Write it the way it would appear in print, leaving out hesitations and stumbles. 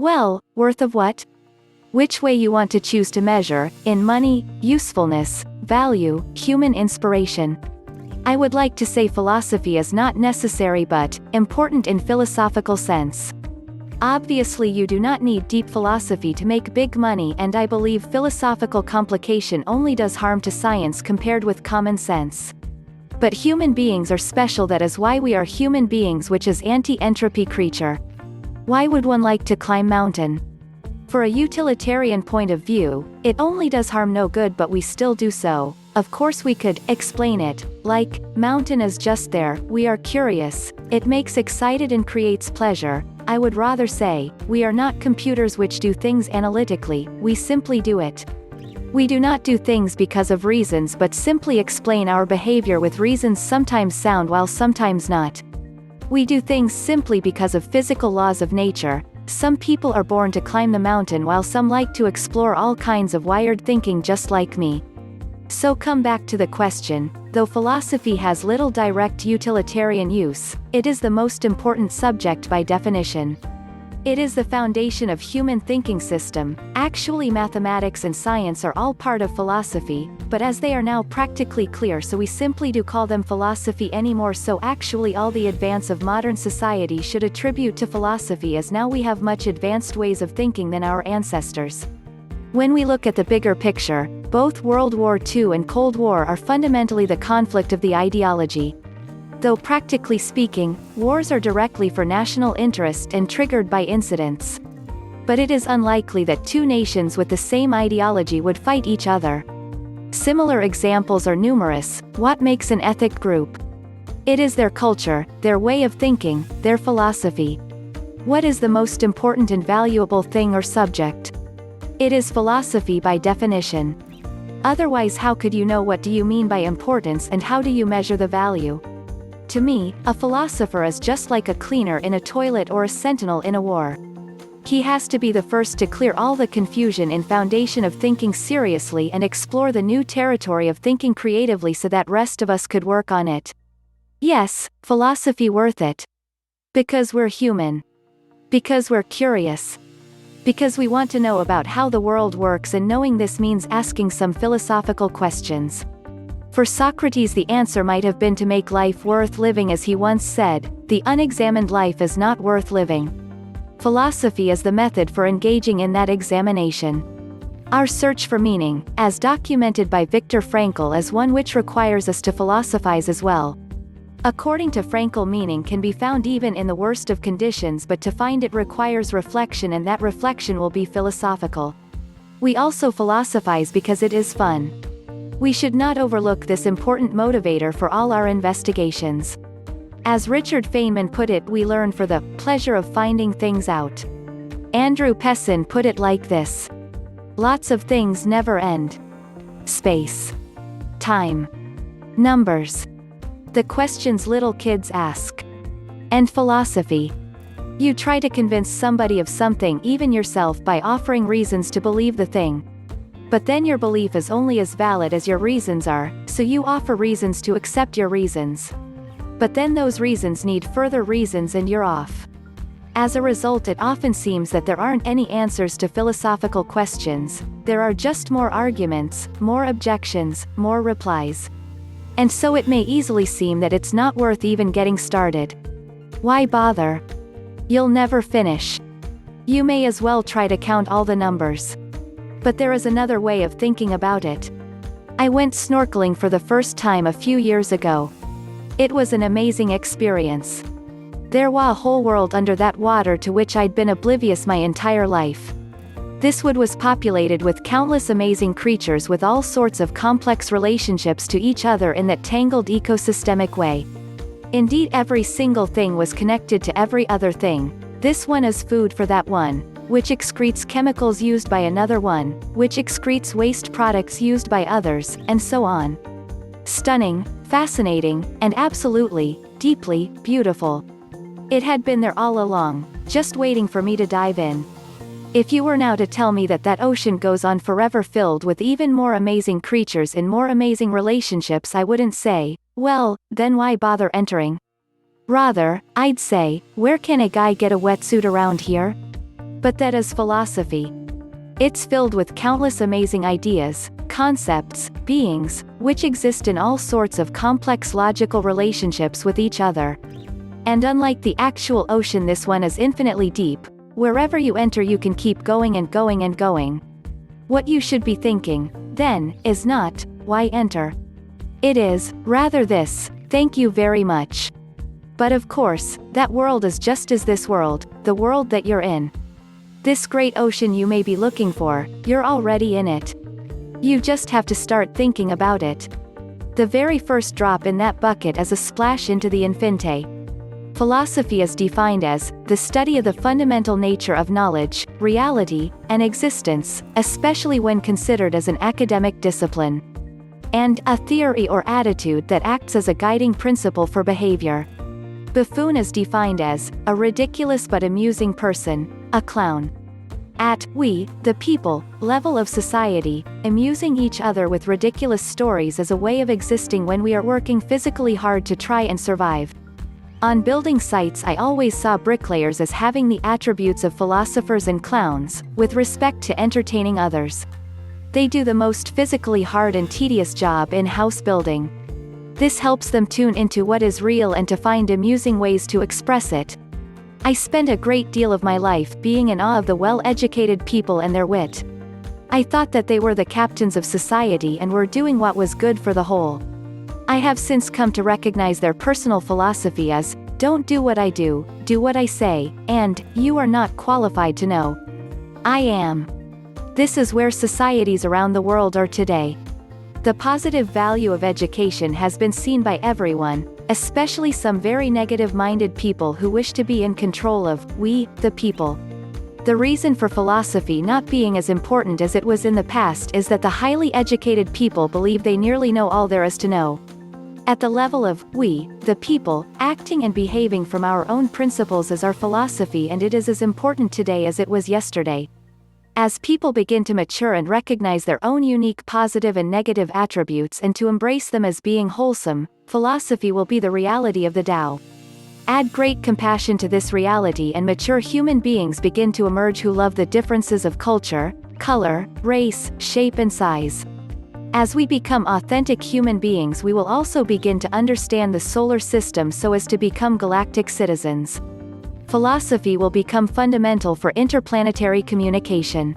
Well, worth of what? Which way you want to choose to measure, in money, usefulness, value, human inspiration. I would like to say philosophy is not necessary but important in philosophical sense. Obviously you do not need deep philosophy to make big money, and I believe philosophical complication only does harm to science compared with common sense. But human beings are special, that is why we are human beings, which is anti-entropy creature. Why would one like to climb mountain? For a utilitarian point of view, it only does harm no good, but we still do so. Of course we could explain it, like, mountain is just there, we are curious, it makes excited and creates pleasure. I would rather say, we are not computers which do things analytically, we simply do it. We do not do things because of reasons but simply explain our behavior with reasons, sometimes sound while sometimes not. We do things simply because of physical laws of nature. Some people are born to climb the mountain while some like to explore all kinds of wired thinking, just like me. So come back to the question, though philosophy has little direct utilitarian use, it is the most important subject by definition. It is the foundation of human thinking system. Actually mathematics and science are all part of philosophy, but as they are now practically clear, so we simply do call them philosophy anymore. So actually all the advance of modern society should attribute to philosophy, as now we have much advanced ways of thinking than our ancestors. When we look at the bigger picture, both World War II and Cold War are fundamentally the conflict of the ideology. Though practically speaking, wars are directly for national interest and triggered by incidents. But it is unlikely that two nations with the same ideology would fight each other. Similar examples are numerous. What makes an ethnic group? It is their culture, their way of thinking, their philosophy. What is the most important and valuable thing or subject? It is philosophy by definition. Otherwise, how could you know what do you mean by importance and how do you measure the value? To me, a philosopher is just like a cleaner in a toilet or a sentinel in a war. He has to be the first to clear all the confusion in foundation of thinking seriously and explore the new territory of thinking creatively, so that rest of us could work on it. Yes, philosophy worth it. Because we're human. Because we're curious. Because we want to know about how the world works, and knowing this means asking some philosophical questions. For Socrates, the answer might have been to make life worth living, as he once said, "The unexamined life is not worth living." Philosophy is the method for engaging in that examination. Our search for meaning, as documented by Viktor Frankl, is one which requires us to philosophize as well. According to Frankl, meaning can be found even in the worst of conditions, but to find it requires reflection, and that reflection will be philosophical. We also philosophize because it is fun. We should not overlook this important motivator for all our investigations. As Richard Feynman put it, we learn for the pleasure of finding things out. Andrew Pessin put it like this: lots of things never end. Space. Time. Numbers. The questions little kids ask. And philosophy. You try to convince somebody of something, even yourself, by offering reasons to believe the thing. But then your belief is only as valid as your reasons are, so you offer reasons to accept your reasons. But then those reasons need further reasons and you're off. As a result, it often seems that there aren't any answers to philosophical questions, there are just more arguments, more objections, more replies. And so it may easily seem that it's not worth even getting started. Why bother? You'll never finish. You may as well try to count all the numbers. But there is another way of thinking about it. I went snorkeling for the first time a few years ago. It was an amazing experience. There was a whole world under that water to which I'd been oblivious my entire life. This wood was populated with countless amazing creatures with all sorts of complex relationships to each other in that tangled ecosystemic way. Indeed, every single thing was connected to every other thing. This one is food for that one, which excretes chemicals used by another one, which excretes waste products used by others, and so on. Stunning, fascinating, and absolutely, deeply, beautiful. It had been there all along, just waiting for me to dive in. If you were now to tell me that that ocean goes on forever filled with even more amazing creatures in more amazing relationships, I wouldn't say, well, then why bother entering? Rather, I'd say, where can a guy get a wetsuit around here? But that is philosophy. It's filled with countless amazing ideas, concepts, beings, which exist in all sorts of complex logical relationships with each other. And unlike the actual ocean, this one is infinitely deep. Wherever you enter, you can keep going and going and going. What you should be thinking, then, is not, why enter? It is, rather this, thank you very much. But of course, that world is just as this world, the world that you're in. This great ocean you may be looking for, you're already in it. You just have to start thinking about it. The very first drop in that bucket is a splash into the infinite. Philosophy is defined as the study of the fundamental nature of knowledge, reality, and existence, especially when considered as an academic discipline. And a theory or attitude that acts as a guiding principle for behavior. Buffoon is defined as a ridiculous but amusing person, a clown. At we, the people, level of society, amusing each other with ridiculous stories is a way of existing when we are working physically hard to try and survive. On building sites, I always saw bricklayers as having the attributes of philosophers and clowns, with respect to entertaining others. They do the most physically hard and tedious job in house building. This helps them tune into what is real and to find amusing ways to express it. I spent a great deal of my life being in awe of the well-educated people and their wit. I thought that they were the captains of society and were doing what was good for the whole. I have since come to recognize their personal philosophy as, don't do what I do what I say, and, you are not qualified to know. I am. This is where societies around the world are today. The positive value of education has been seen by everyone, especially some very negative-minded people who wish to be in control of we, the people. The reason for philosophy not being as important as it was in the past is that the highly educated people believe they nearly know all there is to know. At the level of we, the people, acting and behaving from our own principles is our philosophy, and it is as important today as it was yesterday. As people begin to mature and recognize their own unique positive and negative attributes and to embrace them as being wholesome, philosophy will be the reality of the Tao. Add great compassion to this reality and mature human beings begin to emerge who love the differences of culture, color, race, shape and size. As we become authentic human beings, we will also begin to understand the solar system so as to become galactic citizens. Philosophy will become fundamental for interplanetary communication.